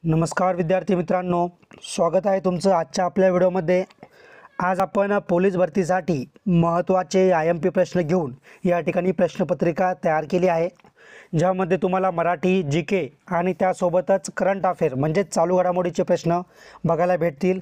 नमस्कार विद्यार्थी मित्रांनो, स्वागत आहे तुमचं आजच्या आपल्या व्हिडिओमध्ये। आज आपण पोलीस भरतीसाठी महत्त्वाचे IMP प्रश्न घेऊन या ठिकाणी प्रश्नपत्रिका तयार केली आहे, ज्यामध्ये तुम्हाला मराठी, GK आणि त्यासोबतच करंट अफेअर म्हणजे चालू घडामोडीचे प्रश्न बघायला भेटतील।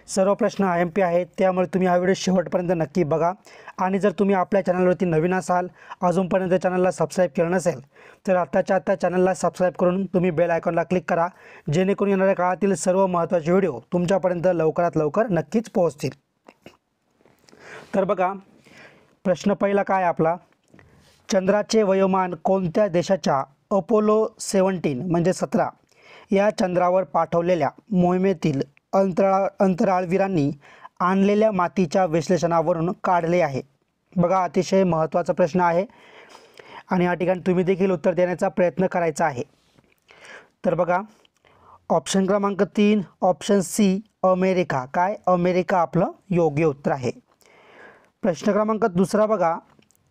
सर्व प्रश्न IMP आहेत, त्यामुळे तुम्ही हा व्हिडिओ शेवटपर्यंत नक्की बघा। आणि जर तुम्ही आपल्या चॅनलवरती नवीन असाल, अजूनपर्यंत चॅनलला सबस्क्राईब केलं नसेल, तर आत्ताच्या आत्ता चॅनलला सबस्क्राईब करून तुम्ही बेल आयकॉनला क्लिक करा, जेणेकरून येणाऱ्या काळातील सर्व महत्त्वाचे व्हिडिओ तुमच्यापर्यंत लवकरात लवकर नक्कीच पोहोचतील। तर बघा, प्रश्न पहिला काय आपला, चंद्राचे वयोमान कोणत्या देशाच्या अपोलो 17 म्हणजे 17 या चंद्रावर पाठवलेल्या मोहिमेतील अंतराळवीरांनी आणलेल्या मातीच्या विश्लेषणावरून काढले आहे? बघा, अतिशय महत्त्वाचा प्रश्न आहे आणि या ठिकाणी तुम्ही देखील उत्तर देण्याचा प्रयत्न करायचा आहे। तर बघा, ऑप्शन क्रमांक 3 ऑप्शन C अमेरिका, काय अमेरिका आपलं योग्य उत्तर आहे। प्रश्न क्रमांक दुसरा बघा,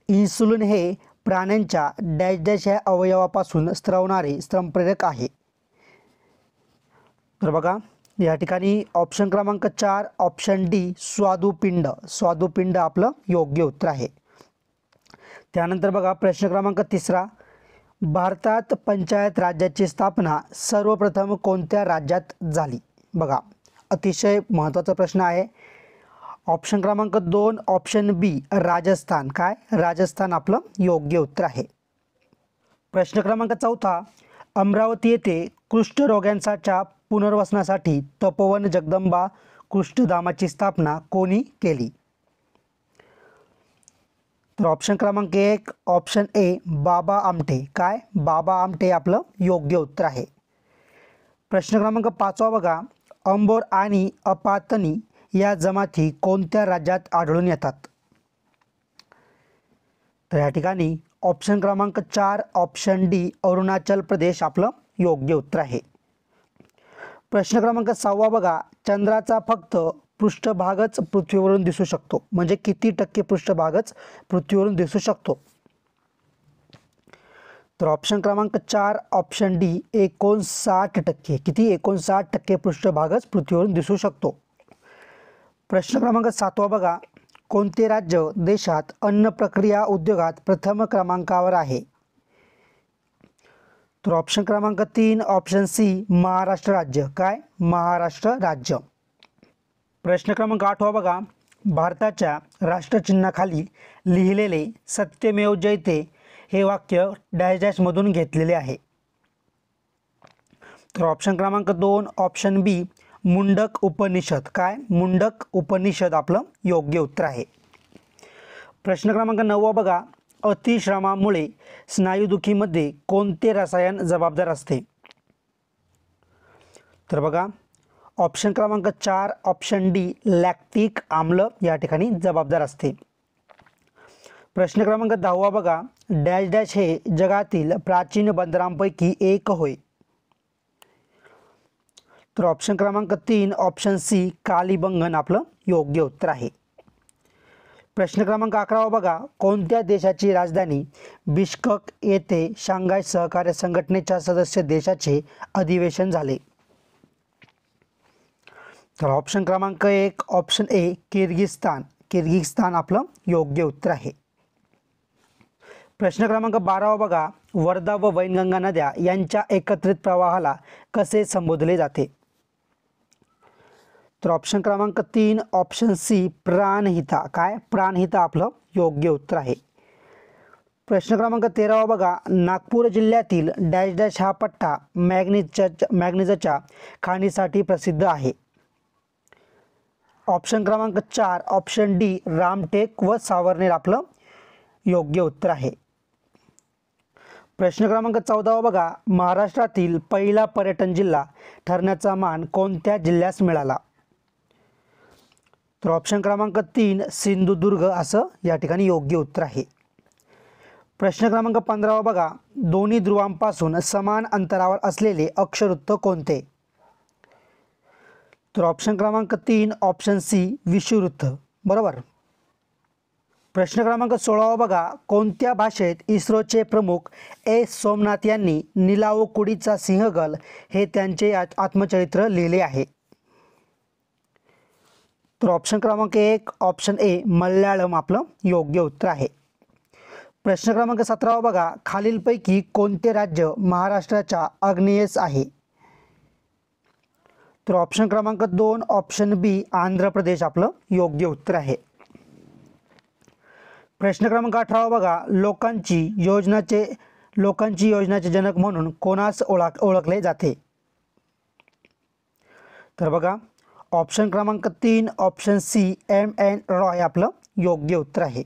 इन्सुलिन हे प्राण्यांच्या डॅश डॅश या अवयवापासून स्त्रवणारे स्तंभप्रेरक आहे। तर बघा, या ठिकाणी ऑप्शन क्रमांक 4 ऑप्शन D स्वादुपिंड, स्वादुपिंड आपलं योग्य उत्तर आहे। त्यानंतर बघा, प्रश्न क्रमांक तिसरा, भारतात पंचायत राज्याची स्थापना सर्वप्रथम कोणत्या राज्यात झाली? बघा, अतिशय महत्त्वाचा प्रश्न आहे। ऑप्शन क्रमांक 2 ऑप्शन B राजस्थान, काय राजस्थान आपलं योग्य उत्तर आहे। प्रश्न क्रमांक चौथा, अमरावती येथे कुष्ठरोग्यांच्या पुनर्वसनासाठी तपोवन जगदंबा कुष्ठधामाची स्थापना कोणी केली? तर ऑप्शन क्रमांक 1 ऑप्शन A बाबा आमटे, काय बाबा आमटे आपलं योग्य उत्तर आहे। प्रश्न क्रमांक 5 बघा, अंबोर आणि अपातनी या जमाती कोणत्या राज्यात आढळून येतात? तर या ठिकाणी ऑप्शन क्रमांक 4 ऑप्शन D अरुणाचल प्रदेश आपलं योग्य उत्तर आहे। प्रश्न क्रमांक 6 बघा, चंद्राचा फक्त पृष्ठभागच पृथ्वीवरून दिसू शकतो, म्हणजे किती टक्के पृष्ठभागच पृथ्वीवरून दिसू शकतो? तर ऑप्शन क्रमांक 4 ऑप्शन D 59%, किती 59% पृष्ठभागच पृथ्वीवरून दिसू शकतो। प्रश्न क्रमांक 7 बघा, कोणते राज्य देशात अन्न प्रक्रिया उद्योगात प्रथम क्रमांकावर आहे? तर ऑप्शन क्रमांक 3 ऑप्शन C महाराष्ट्र राज्य, काय महाराष्ट्र राज्य। प्रश्न क्रमांक 8 बघा, भारताच्या राष्ट्रचिन्हाखाली लिहिलेले सत्यमेव जयते हे वाक्य डॅश डॅश मधून घेतलेले आहे? तर ऑप्शन क्रमांक 2 ऑप्शन B मुंडक उपनिषद, काय मुंडक उपनिषद आपलं योग्य उत्तर आहे। प्रश्न क्रमांक 9 बघा, अतिश्रमामुळे स्नायुदुखीमध्ये कोणते रसायन जबाबदार असते? तर बघा, ऑप्शन क्रमांक 4 ऑप्शन D लॅक्टिक आम्ल या ठिकाणी जबाबदार असते। प्रश्न क्रमांक 10 बघा, डॅश डॅश हे जगातील प्राचीन बंदरांपैकी एक होय? तर ऑप्शन क्रमांक 3 ऑप्शन C कालीबंगन आपलं योग्य उत्तर आहे। प्रश्न क्रमांक 11 बघा, कोणत्या देशाची राजधानी बिश्कक येथे शांघाय सहकार्य संघटनेच्या सदस्य देशाचे अधिवेशन झाले? तर ऑप्शन क्रमांक 1 ऑप्शन A किर्गिस्तान, किर्गिस्तान आपलं योग्य उत्तर आहे। प्रश्न क्रमांक 12 बघा, वर्धा व वैनगंगा नद्या यांच्या एकत्रित प्रवाहाला कसे संबोधले जाते? तर ऑप्शन क्रमांक 3 ऑप्शन C प्राणहिता, काय प्राणहिता आपलं योग्य उत्तर आहे। प्रश्न क्रमांक 13 बघा, नागपूर जिल्ह्यातील डॅश डॅश हा पट्टा मॅग्नेजच्या खाणीसाठी प्रसिद्ध आहे? ऑप्शन क्रमांक 4 ऑप्शन D रामटेक व सावर्णेर आपलं योग्य उत्तर आहे। प्रश्न क्रमांक 14 बघा, महाराष्ट्रातील पहिला पर्यटन जिल्हा ठरण्याचा मान कोणत्या जिल्ह्यास मिळाला? तर ऑप्शन क्रमांक 3 सिंधुदुर्ग असं या ठिकाणी योग्य उत्तर आहे। प्रश्न क्रमांक 15 बघा, दोन्ही ध्रुवांपासून समान अंतरावर असलेले अक्षवृत्त कोणते? तर ऑप्शन क्रमांक 3 ऑप्शन C विषुववृत्त, बरोबर। प्रश्न क्रमांक 16 बघा, कोणत्या भाषेत इस्रोचे प्रमुख एस सोमनाथ यांनी निलावो कुडीचा सिंहगल हे त्यांचे आत्मचरित्र लिहिले आहे? तर ऑप्शन क्रमांक 1 ऑप्शन ए मल्याळम आपलं योग्य उत्तर आहे. प्रश्न क्रमांक 17 बघा, खालीलपैकी कोणते राज्य महाराष्ट्राच्या आग्नेयेस आहे? तर ऑप्शन क्रमांक 2 ऑप्शन बी आंध्र प्रदेश आपलं योग्य उत्तर आहे. प्रश्न क्रमांक 18 बघा, लोकांची योजनाचे जनक म्हणून कोणास ओळखले जाते? तर बघा ऑप्शन क्रमांक 3 ऑप्शन सी M.N. रॉय आपलं योग्य उत्तर आहे.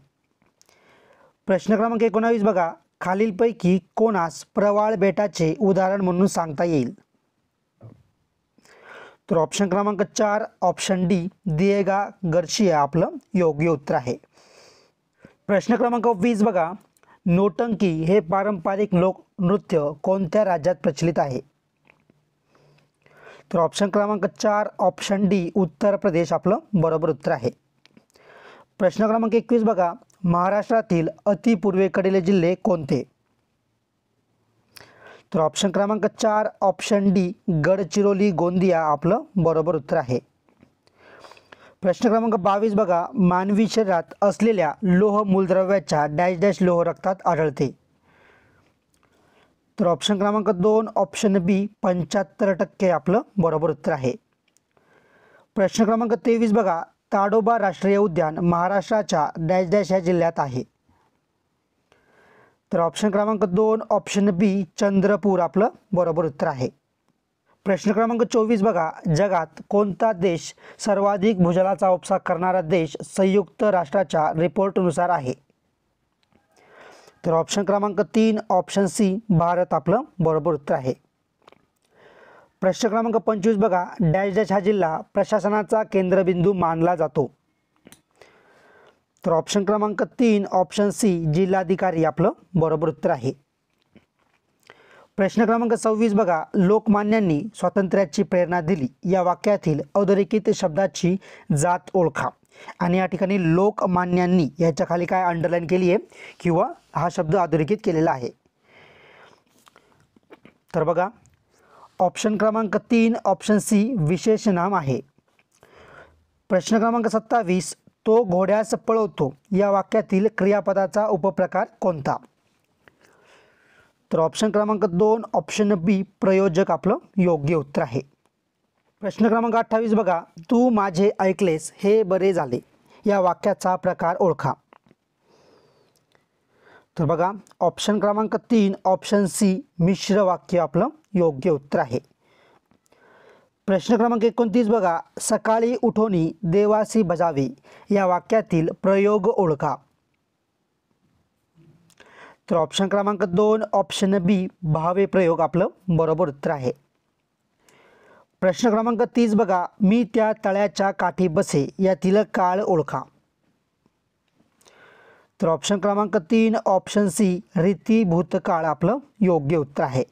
प्रश्न क्रमांक 19 बघा, खालीलपैकी कोणास प्रवाळ बेटाचे उदाहरण म्हणून सांगता येईल? तर ऑप्शन क्रमांक 4 ऑप्शन डी दिएगा गर्शिया आपलं योग्य उत्तर आहे. प्रश्न क्रमांक 20 बघा, नोटंकी हे पारंपरिक लोकनृत्य कोणत्या राज्यात प्रचलित आहे? तर ऑप्शन क्रमांक 4 ऑप्शन डी उत्तर प्रदेश आपलं बरोबर उत्तर आहे. प्रश्न क्रमांक 21 बघा, महाराष्ट्रातील अतिपूर्वेकडील जिल्हे कोणते? तर ऑप्शन क्रमांक 4 ऑप्शन डी गडचिरोली गोंदिया आपलं बरोबर उत्तर आहे. प्रश्न क्रमांक 22 बघा, मानवी शरीरात असलेल्या लोह मूलद्रव्याच्या डॅश डॅश लोह रक्तात आढळते? तर ऑप्शन क्रमांक 2 ऑप्शन बी 75% आपलं बरोबर उत्तर आहे. प्रश्न क्रमांक 23 बघा, ताडोबा राष्ट्रीय उद्यान महाराष्ट्राच्या डॅश डॅश या जिल्ह्यात आहे? तर ऑप्शन क्रमांक 2 ऑप्शन बी चंद्रपूर आपलं बरोबर उत्तर आहे. प्रश्न क्रमांक 24 बघा, जगात कोणता देश सर्वाधिक भूजलाचा उपसा करणारा देश संयुक्त राष्ट्राच्या रिपोर्टनुसार आहे? तर ऑप्शन क्रमांक 3 ऑप्शन सी भारत आपलं बरोबर उत्तर आहे. प्रश्न क्रमांक 25 बघा, डॅश डॅश हा जिल्हा प्रशासनाचा केंद्रबिंदू मानला जातो? तर ऑप्शन क्रमांक 3 ऑप्शन सी जिल्हाधिकारी आपलं बरोबर उत्तर आहे. प्रश्न क्रमांक 26 बघा, लोकमान्यांनी स्वातंत्र्याची प्रेरणा दिली या वाक्यातील अधोरेखित शब्दाची जात ओळखा. आणि या ठिकाणी लोकमान्यांनी याच्या खाली काय अंडरलाईन केली आहे किंवा हा शब्द अधोरेखित केलेला आहे? तर बघा ऑप्शन क्रमांक 3 ऑप्शन सी विशेष नाम आहे. प्रश्न क्रमांक 27, तो घोड्यास पळवतो या वाक्यातील क्रियापदाचा उपप्रकार कोणता? तर ऑप्शन क्रमांक 2 ऑप्शन बी प्रयोजक आपलं योग्य उत्तर आहे. प्रश्न क्रमांक 28 बघा, तू माझे ऐकलेस हे बरे झाले या वाक्याचा प्रकार ओळखा. तर बघा ऑप्शन क्रमांक 3 ऑप्शन सी मिश्र वाक्य आपलं योग्य उत्तर आहे. प्रश्न क्रमांक 29 बघा, सकाळी उठोनी देवासी बजावे या वाक्यातील प्रयोग ओळखा. तर ऑप्शन क्रमांक 2 ऑप्शन बी भावे प्रयोग आपलं बरोबर उत्तर आहे. प्रश्न क्रमांक 30 बघा, मी त्या तळ्याच्या काठी बसे यातील काळ ओळखा. तर ऑप्शन क्रमांक 3 ऑप्शन सी रीती भूतकाळ आपलं योग्य उत्तर आहे.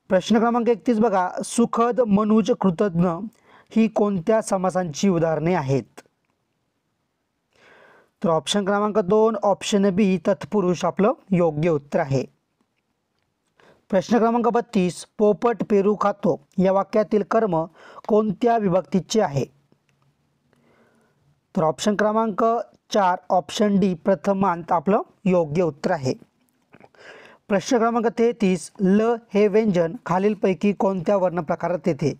प्रश्न क्रमांक 31 बघा, सुखद मनुज कृतज्ञ ही कोणत्या समासांची उदाहरणे आहेत? तर ऑप्शन क्रमांक 2 ऑप्शन बी तत्पुरुष आपलं योग्य उत्तर आहे. प्रश्न क्रमांक 32, पोपट पेरू खातो या वाक्यातील कर्म कोणत्या विभक्तीचे आहे? तर ऑप्शन क्रमांक 4 ऑप्शन डी प्रथमांत आपलं योग्य उत्तर आहे. प्रश्न क्रमांक 33, ल हे व्यंजन खालीलपैकी कोणत्या वर्ण प्रकारात येते?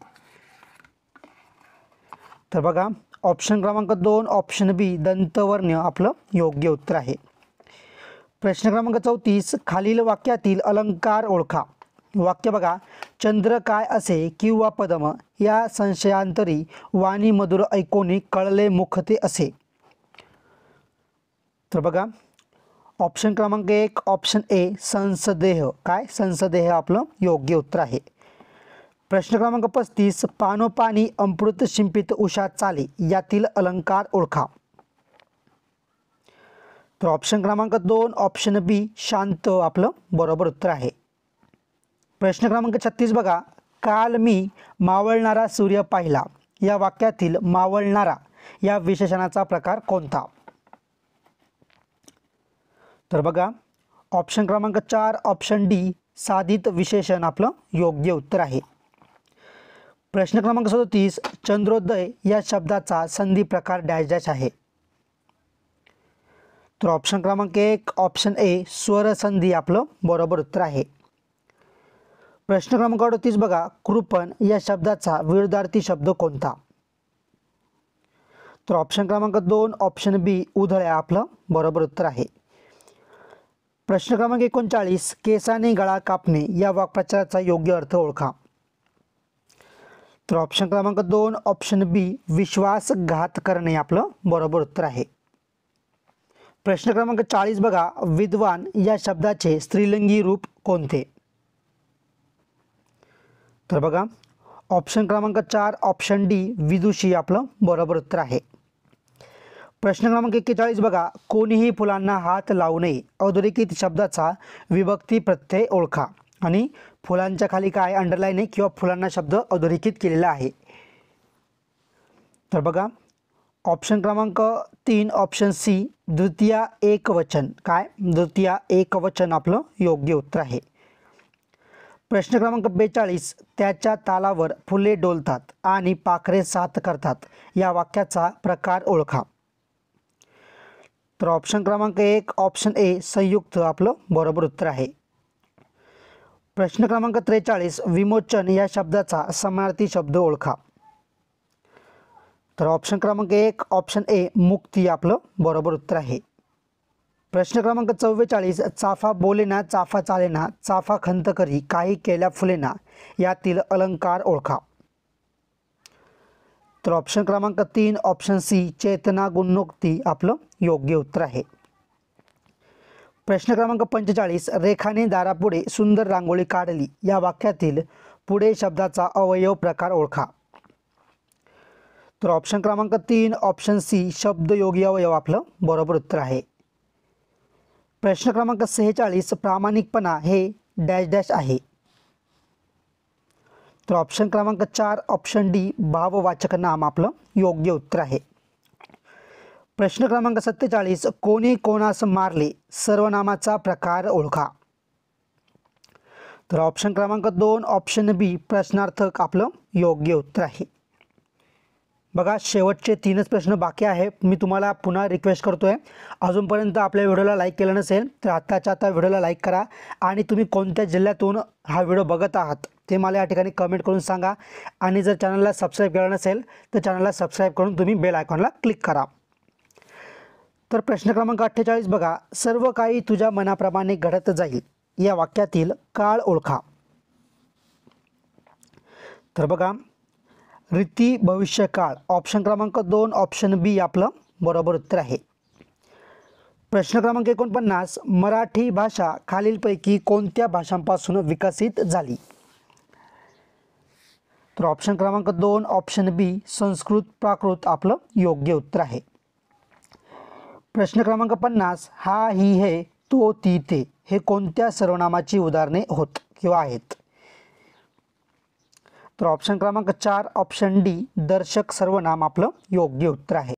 तर बघा ऑप्शन क्रमांक 2 ऑप्शन बी दंतवर्ण आपलं योग्य उत्तर आहे. प्रश्न क्रमांक 34, खालील वाक्यातील अलंकार ओळखा. वाक्य बघा, चंद्र काय असे किंवा पदम या संशयांतरी वाणी मधुर ऐकोनी कळले मुखते असे. तर बघा ऑप्शन क्रमांक 1 ऑप्शन ए संसदेह, काय संसदेह आपलं योग्य उत्तर आहे. प्रश्न क्रमांक 35, पानोपानी अमृत शिंपित उषा चाले यातील अलंकार ओळखा. तर ऑप्शन क्रमांक 2 ऑप्शन बी शांत आपलं बरोबर उत्तर आहे. प्रश्न क्रमांक 36 बघा, काल मी मावळणारा सूर्य पाहिला या वाक्यातील मावळणारा या विशेषणाचा प्रकार कोणता? तर बघा ऑप्शन क्रमांक 4 ऑप्शन डी साधित विशेषण आपलं योग्य उत्तर आहे. प्रश्न क्रमांक 37 चंद्रोदय या शब्दाचा संधी प्रकार डॅश डॅश आहे. तर ऑप्शन क्रमांक 1 ऑप्शन ए स्वर संधी आपलं बरोबर उत्तर आहे. प्रश्न क्रमांक 38 बघा कृपण या शब्दाचा विरुद्धार्थी शब्द कोणता. तर ऑप्शन क्रमांक 2 ऑप्शन बी उधळ्या आपलं बरोबर उत्तर आहे. प्रश्न क्रमांक 39 केसाने गळा कापणे या वाक्प्रचाराचा योग्य अर्थ ओळखा. तर ऑप्शन क्रमांक 2 ऑप्शन बी विश्वासघात करणे आपलं बरोबर उत्तर आहे. प्रश्न क्रमांक 40 बघा विद्वान या शब्दाचे स्त्रीलिंगी रूप कोणते. तर बघा ऑप्शन क्रमांक 4 ऑप्शन डी विदुषी आपलं बरोबर उत्तर आहे. प्रश्न क्रमांक 41 बघा कोणीही फुलांना हात लावू नये अधोरेखित शब्दाचा विभक्ती प्रत्यय ओळखा. आणि फुलांच्या खाली काय अंडरलाईन आहे किंवा फुलांना शब्द अधोरेखित केलेला आहे. तर बघा ऑप्शन क्रमांक 3 ऑप्शन सी द्वितीय एकवचन काय द्वितीय एकवचन आपलं योग्य उत्तर आहे. प्रश्न क्रमांक 42 त्याच्या तालावर फुले डोलतात आणि पाखरे साथ करतात या वाक्याचा प्रकार ओळखा. तर ऑप्शन क्रमांक 1 ऑप्शन ए संयुक्त आपलं बरोबर उत्तर आहे. प्रश्न क्रमांक 43 विमोचन या शब्दाचा समानार्थी शब्द ओळखा. तर ऑप्शन क्रमांक 1 ऑप्शन ए मुक्ती आपलं बरोबर उत्तर आहे. प्रश्न क्रमांक 44 चाफा बोलेना चाफा चालेना चाफा खंत करी काही केल्या फुलेना यातील अलंकार ओळखा. तर ऑप्शन क्रमांक 3 ऑप्शन सी चेतना गुणोक्ती आपलं योग्य उत्तर आहे. प्रश्न क्रमांक 45 रेखाने दारापुढे सुंदर रांगोळी काढली या वाक्यातील पुढे शब्दाचा अवयव प्रकार ओळखा. तर ऑप्शन क्रमांक 3 ऑप्शन सी शब्दयोगी अवयव आपलं बरोबर उत्तर आहे. प्रश्न क्रमांक 46 प्रामाणिकपणा हे डॅश डॅश आहे. तर ऑप्शन क्रमांक 4 ऑप्शन डी भाववाचक नाम आपलं योग्य उत्तर आहे. प्रश्न क्रमांक 47 कोणी कोणास मारले सर्वनामाचा प्रकार ओळखा. तर ऑप्शन क्रमांक 2 ऑप्शन बी प्रश्नार्थक आपलं योग्य उत्तर आहे. बघा शेवटचे 3च प्रश्न बाकी आहे. मी तुम्हाला पुन्हा रिक्वेस्ट करतोय अजूनपर्यंत आपल्या व्हिडिओला लाईक केलं नसेल तर आत्ताच्या आता व्हिडिओला लाईक करा आणि तुम्ही कोणत्या जिल्ह्यातून हा व्हिडिओ बघत आहात ते मला या ठिकाणी कमेंट करून सांगा. आणि जर चॅनलला सबस्क्राईब केलं नसेल तर चॅनलला सबस्क्राईब करून तुम्ही बेल आयकॉनला क्लिक करा. तर प्रश्न क्रमांक 48 बघा सर्व काही तुझ्या मनाप्रमाणे घडत जाईल या वाक्यातील काळ ओळखा. तर बघा रीती भविष्यकाळ ऑप्शन क्रमांक 2 ऑप्शन बी आपलं बरोबर उत्तर आहे. प्रश्न क्रमांक 49 मराठी भाषा खालीलपैकी कोणत्या भाषांपासून विकसित झाली. तर ऑप्शन क्रमांक 2 ऑप्शन बी संस्कृत प्राकृत आपलं योग्य उत्तर आहे. प्रश्न क्रमांक 50 हा ही हे तो ती ते हे कोणत्या सर्वनामाची उदाहरणे होत किंवा आहेत. तर ऑप्शन क्रमांक 4 ऑप्शन डी दर्शक सर्वनाम आपलं योग्य उत्तर आहे.